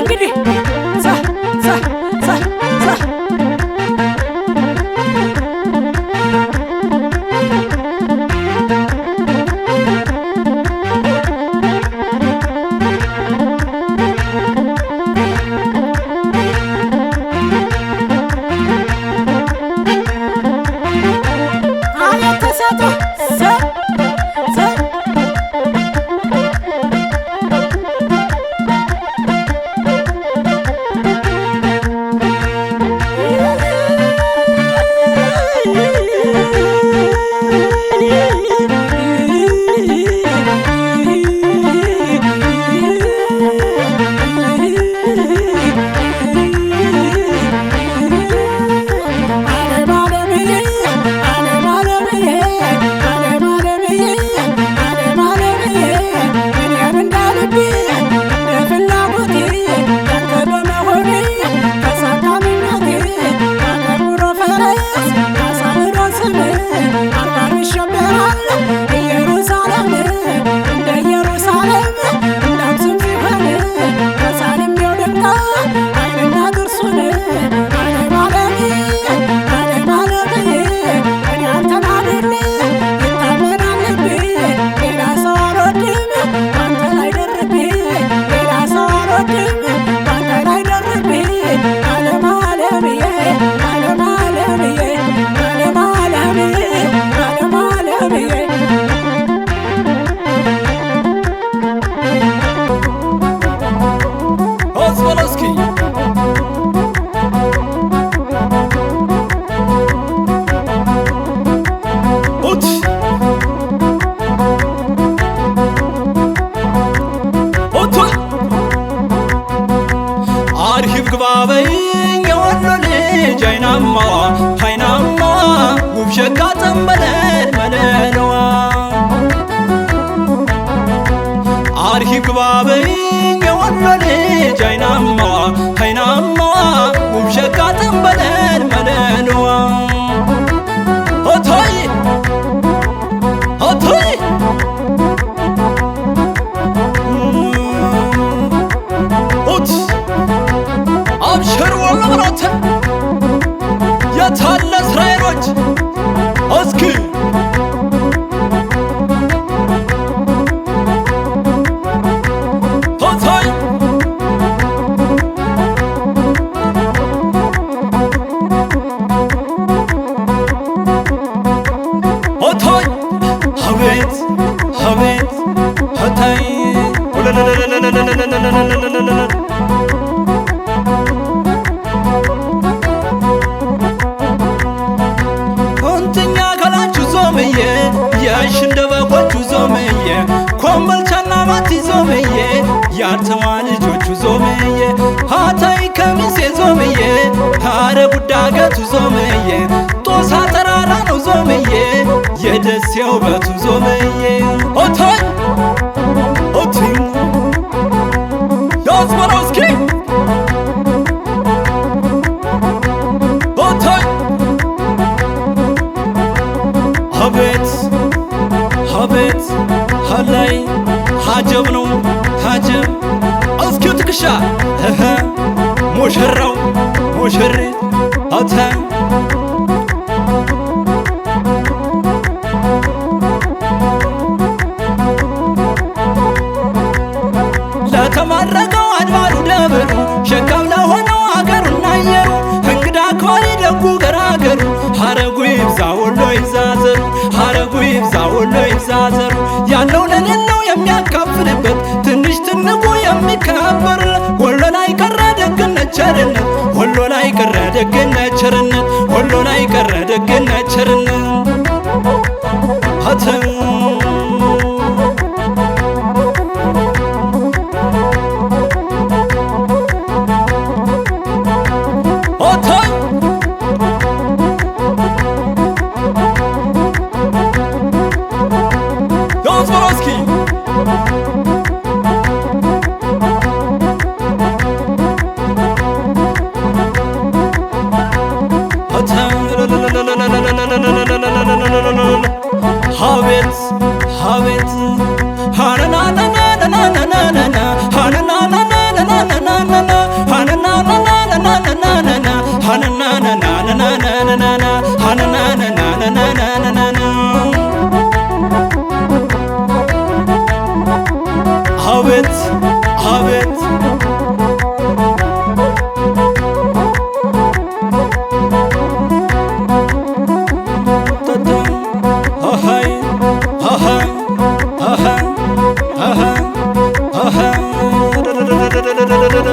እንግዲህ ሳ ሳ ሳ ሳ ግባበኝ የወሎ ልጅ አይናማ አይናማ ውብ ሸጋ ጠንበለል መለለዋ አርሂብ ግባበኝ የወሎ ልጅ አይናማ አይናማ ውብ ሸጋ ጠንበለል መለለዋ ሆቶይ ሆቶይ አብሽር ወሎ ብሎት የታለ እስራኤሎች እስኪ ሆቶይ ሆቶይ አቤት አቤት ሆቶይ ያሽ እንደ በጎቹ ዞምዬ ኮምቦልቻና ባቲ ዞምዬ የአርተማ ልጆቹ ዞምዬ ሀታይ ከሚሴ ዞምዬ ሀረ ጉዳገቱ ዞምዬ ጦሳ ተራራ ነው ዞምዬ የደሴው ውበቱ ዞምዬ ሆቶይ ሆቶይ ያዝበረውስኪ ሆቶይ አቤት አቤት ሀላይ ሀጀብ ነው ሀጀብ እስኪው ትከሻ ሙሽራው ሙሽሪት አታ ለተማረቀው አድባሩ ደብሩ ሸካም ለሆነው አገሩና አየሩ እንግዳ ኮሪ ደጉ ገራገሩ ሀረጉ ይብዛ ወሎ ይዛዘሩ ሀረጉ ይብዛ ወሎ ይዛዘሩ ያለው ለሌለው የሚያካፍልበት ትንሽ ትንቁ የሚከበርለት ወሎ ላይ ቀረ ደግነት ቸርነት ወሎ ላይ ቀረ ደግነት ቸርነት ወሎ ላይ ቀረ ደግነት ቸርነት ሀተ አቤት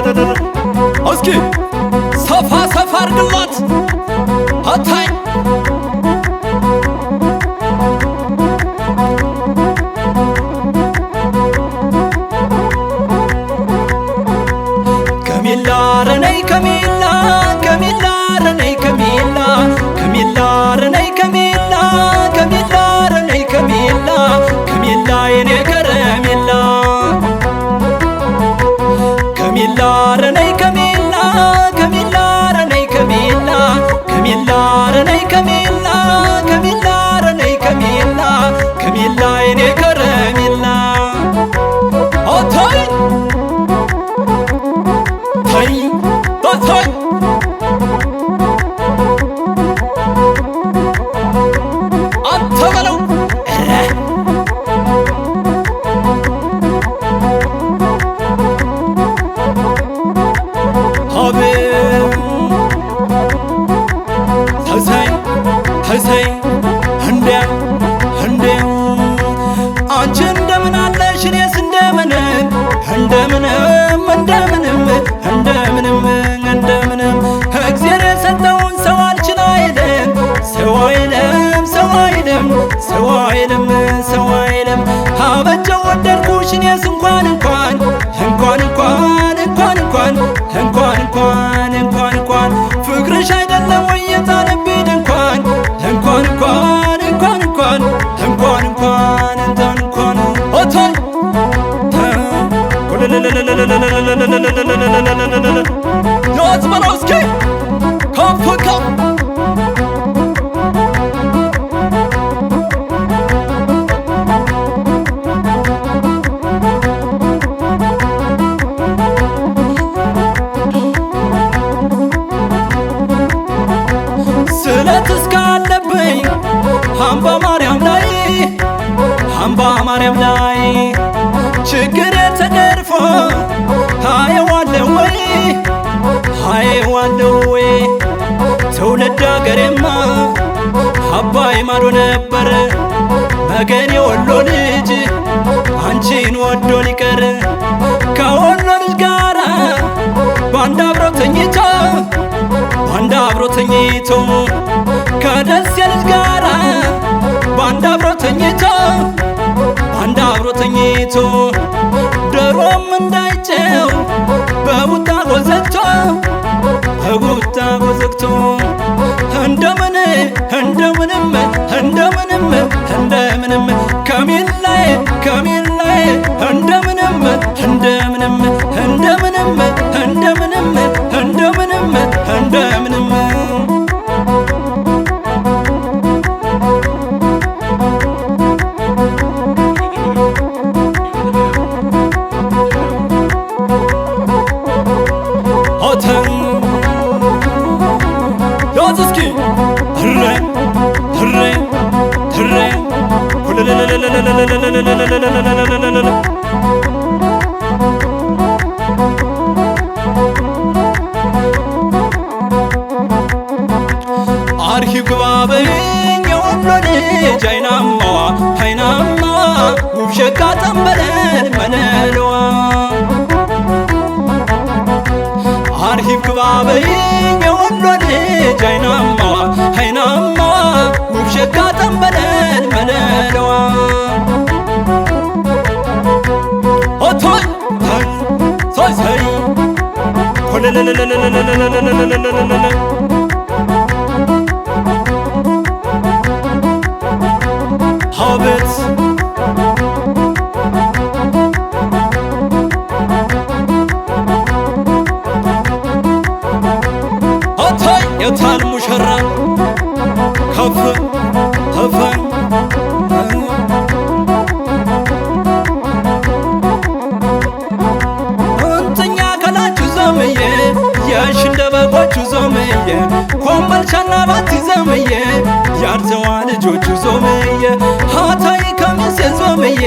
እስኪ ሰፋ ሰፋ አርግላት አታይ ከሚላ ረነይ ከሚላ ከሚላ ረነይ ከሚላ ከሚላ ረነይ ከሚላ ከሚላ ረነይ ከሚላ ከሚላ የኔ ከረሚላ ከሚላ ረነይ ከሚላ ከሚላ ረነይ ከሚላ ከሚላ ረነይ ከሚላ ከሚላ ረነይ ከሚላ ከሚላ የኔ ከረሚላ አታይ ታይ ታይ አትበለው ተሰይ እንዴው አንቺ እንደምን አለሽ እኔስ እንደምንም እንደምንም እንደምንም እንደምንም እንደምንም እግዚአብሔር የሰጠውን ሰው አልችል አይልም ሰው አይልም ሰው አይልም ሰው አይልም ሰው አይልም አበጀው ወደድኩሽ እኔስ እንኳን እንኳን እንኳን እንኳን እንኳን እንኳን እንኳን እንኳን እንኳን እንኳን ፍቅርሽ አይደለም ወይ የጣለብኝ እንኳን እንኳን እንኳን እንኳን እንኳን እንኳን እንኳን እንኳን እንኳን አታይ ያዝመነው እስኪ ከፍ ከፍ ስለት እስካለብኝ አምባ ማርያም ላይ አምባ ማርያም ላይ ችግር ተቀርፎ አየዋለሁ ወይ አየዋለሁ ወይ ትውልድ አገሬማ አባይ ማዶ ነበር መገን የወሎ ልጅ አንቺን ወዶ ሊቀር ከወሎ ልጅ ጋራ ባንድ አብሮ ተኝቶ ባንድ አብሮ ተኝቶ ከደሴ ልጅ ጋራ ባንድ አብሮ ተኝቶ ባንድ አብሮ ተኝቶ ዶሮም እንዳይጨው በቡታ ጎዘግቶ በቡታ ጎዘግቶ እንደምን እንደምንም እንደምንም እንደምንም ከሚላይ ከሚላይ እንደምንም እንደምንም እንደምንም እንደምንም እንደምንም እንደምንም ያዝ እስኪ ትሬ ትሬ ትሬ አርሂብ ግባ በይኝ የወሎ ልጅ አይናማዋ አይናማዋ ውብ ሸጋ ጠንበለን መነለዋ አርሂብ ግባ በይኝ የወሎ ልጅ አይናማዋ አይናማዋ ውብ ሸጋ ጠንበለን መነለዋ ኦቶይ ሶይ ሰይ አቤት አታይ የታል ሙሽራ ከፍ ከፍ እንተኛ ከላችሁ ዘመዬ የሽ እንደ በጎቹ ዘመዬ ኮምበልቻና ባቲ ዘመዬ ያርዘዋ ልጆቹ ዘመዬ ሀታይ ከሚሴ ዘመዬ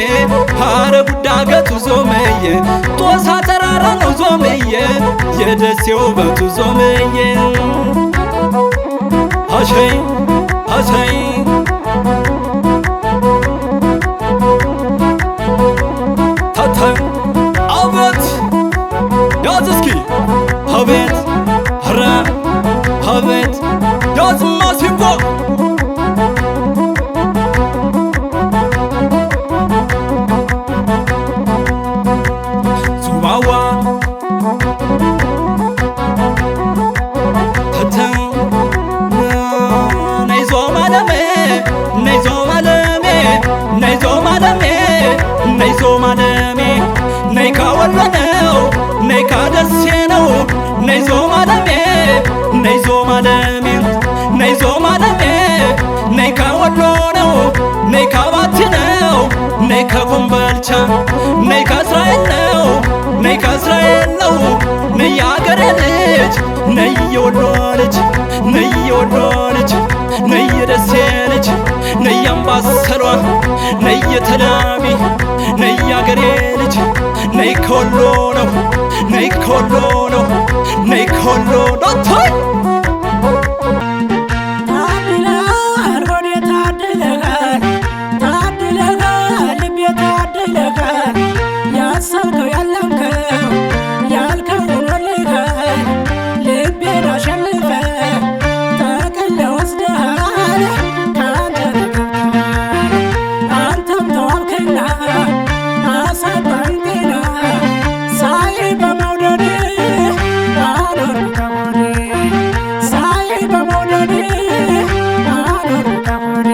ሀረ ጉዳገቱ ዘመዬ ጦሳ ተራራ ነው ዘመዬ የደሴ ውበቱ ዘመዬ አሸይ አሸይ ታታ አበት ያዝ እስኪ አቤት ኧረ አቤት ያዝማ ሲንቆ ዙባዋ ነይ ዞም አለሜ ነይ ዞም አለሜ ነይ ዞም አለሜ ነይ ዞም አለሜ ነይ ካወሎ ነው ነይ ካደሴ ነው ነይ ዞም አለሜ ነይ ዞም አለሜ ነይ ዞም አለሜ ነይ ካወሎ ነው ነይ ካባቲ ነው ነይ ከኮምበልቻ ነይ ከእስራኤል ነው ነይ ከእስራኤል ነው ነይ የአገሬ ልጅ ነይ የወሎ ልጅ ነይ የወሎ ልጅ ነይ የደሴ ልጅ ነይ አምባሰሏ ነይ የተላቢ ነይ የአገሬ ልጅ ነይ ከወሎ ነው ነይ ከወሎ ነው ነይ ከወሎ ነው ታይ ያሰብከው ያለምከው ያልከው ሆኖልሃል ልቤን አሸንፈ ጠቅልለ ወስደሃል ከአንተ ተገብተሃል አንተም ተዋብከና አሳጣኝ ጤና ሳይ በመውደድ አኖር ከሆኔ ሳይ በመውደድ አኖር ከሆኔ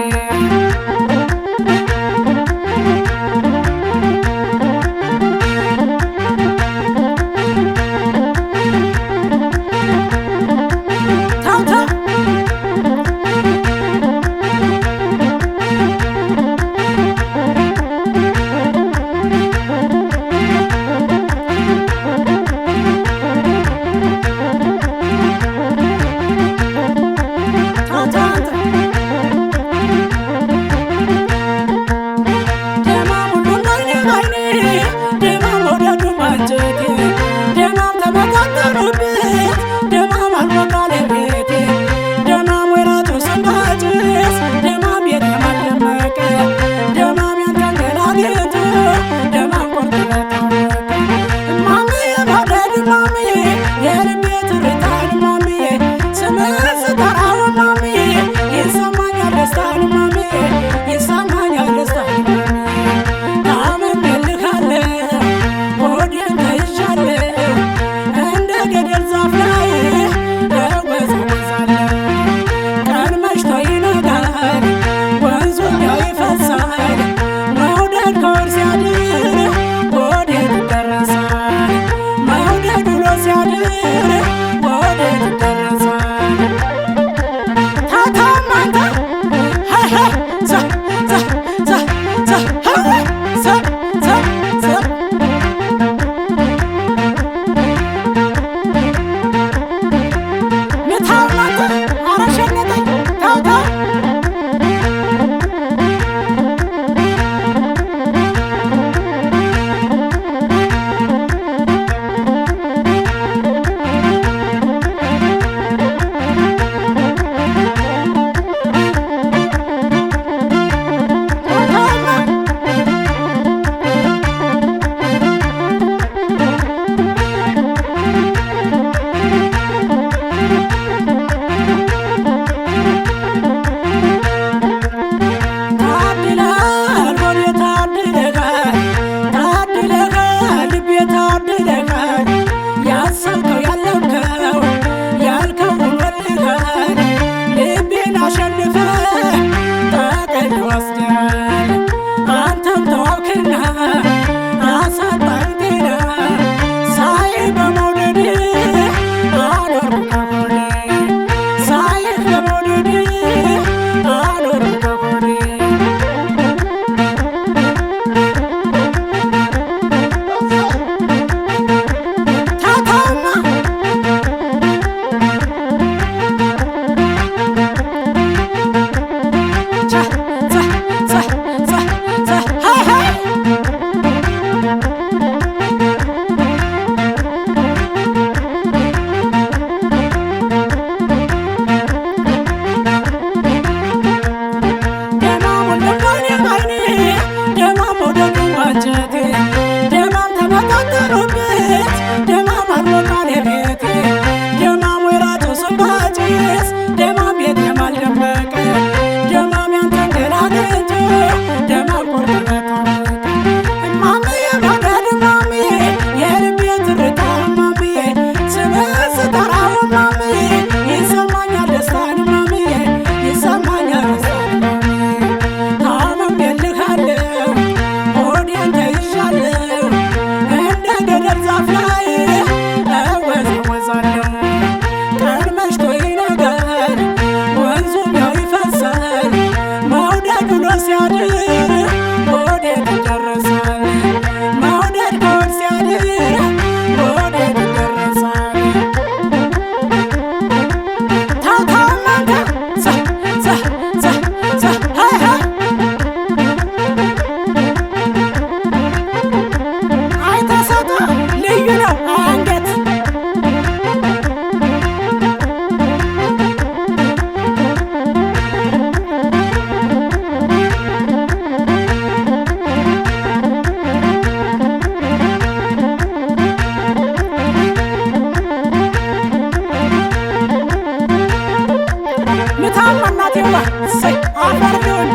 እሰይ አፈር ቢሆን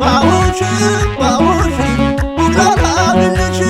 Babushi, babushi, ukala bilichi.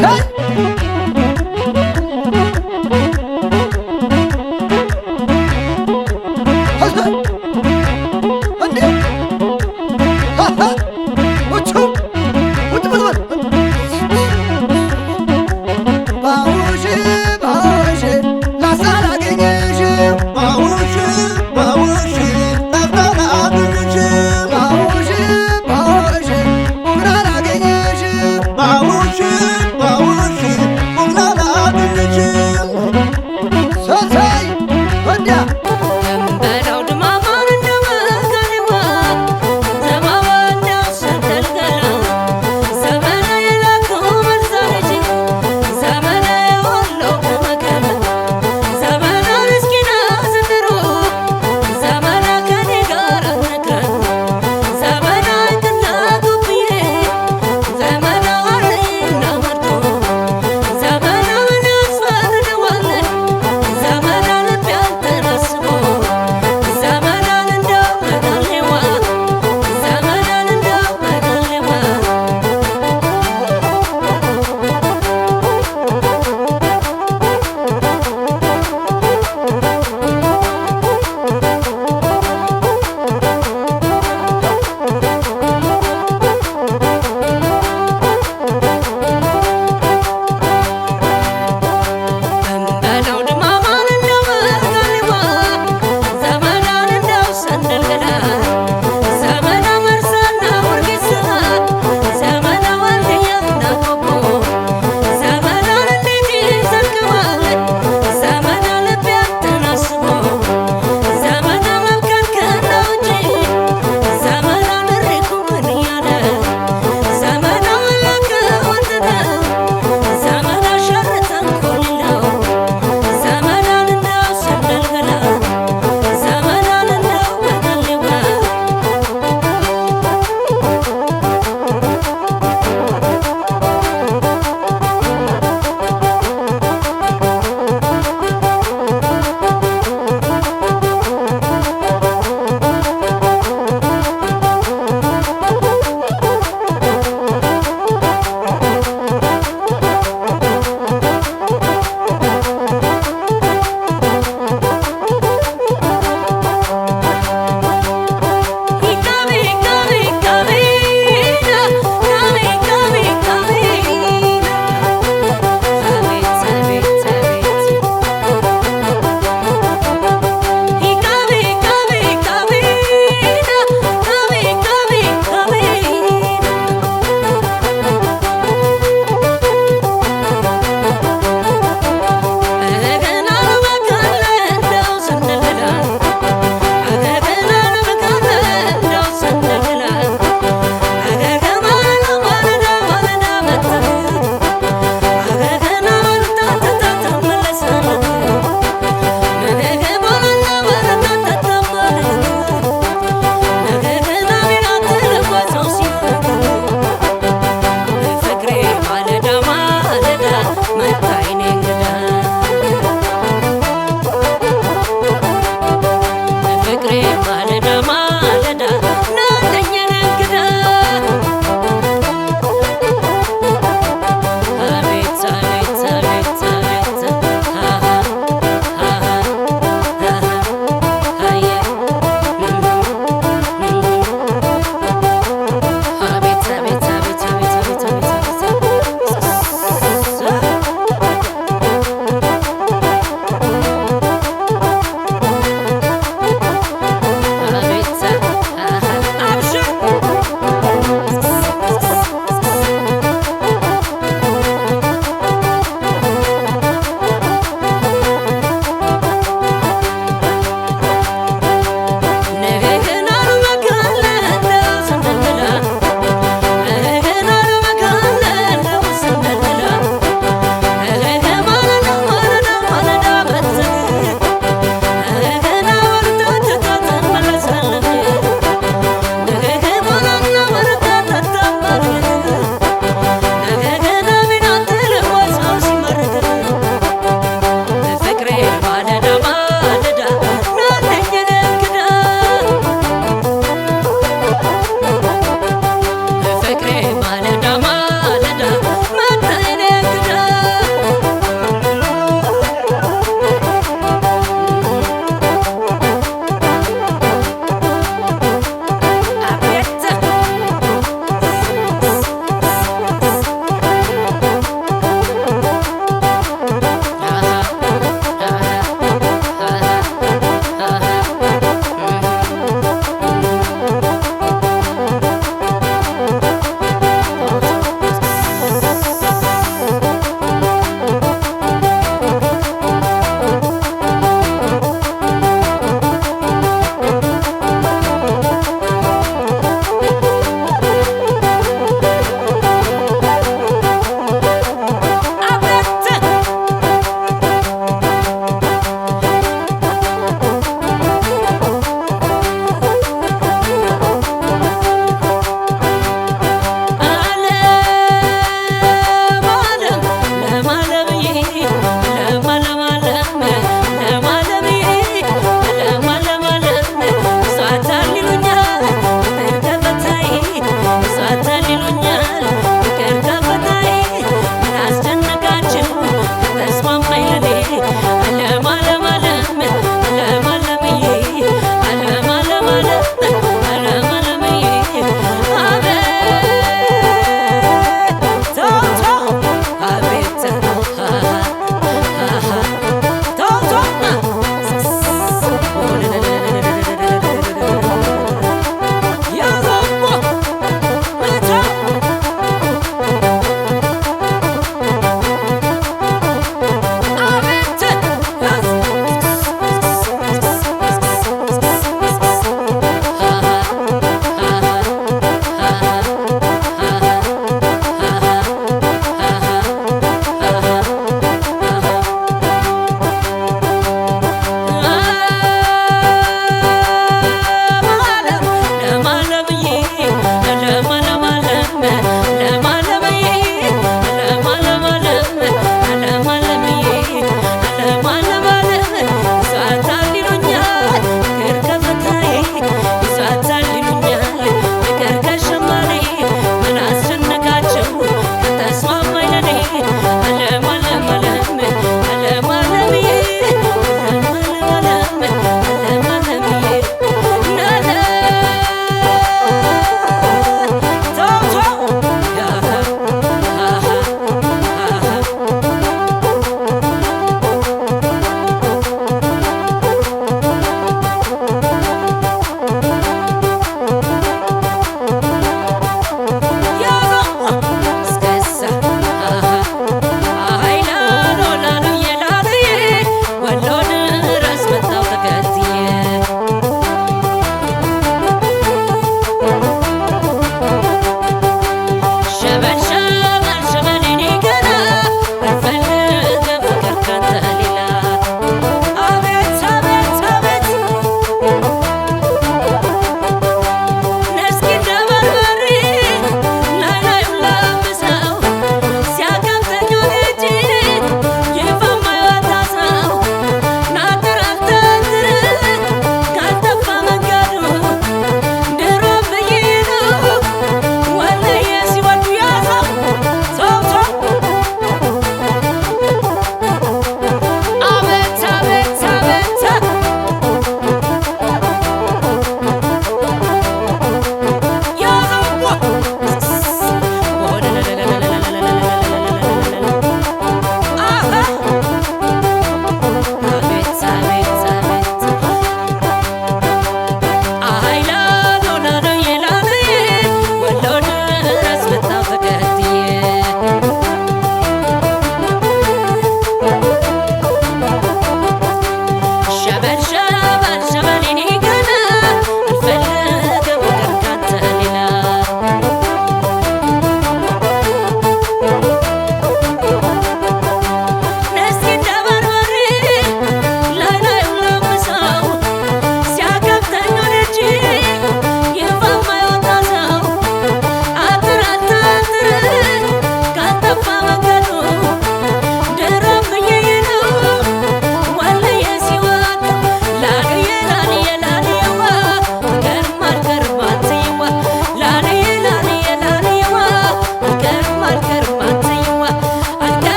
Hey!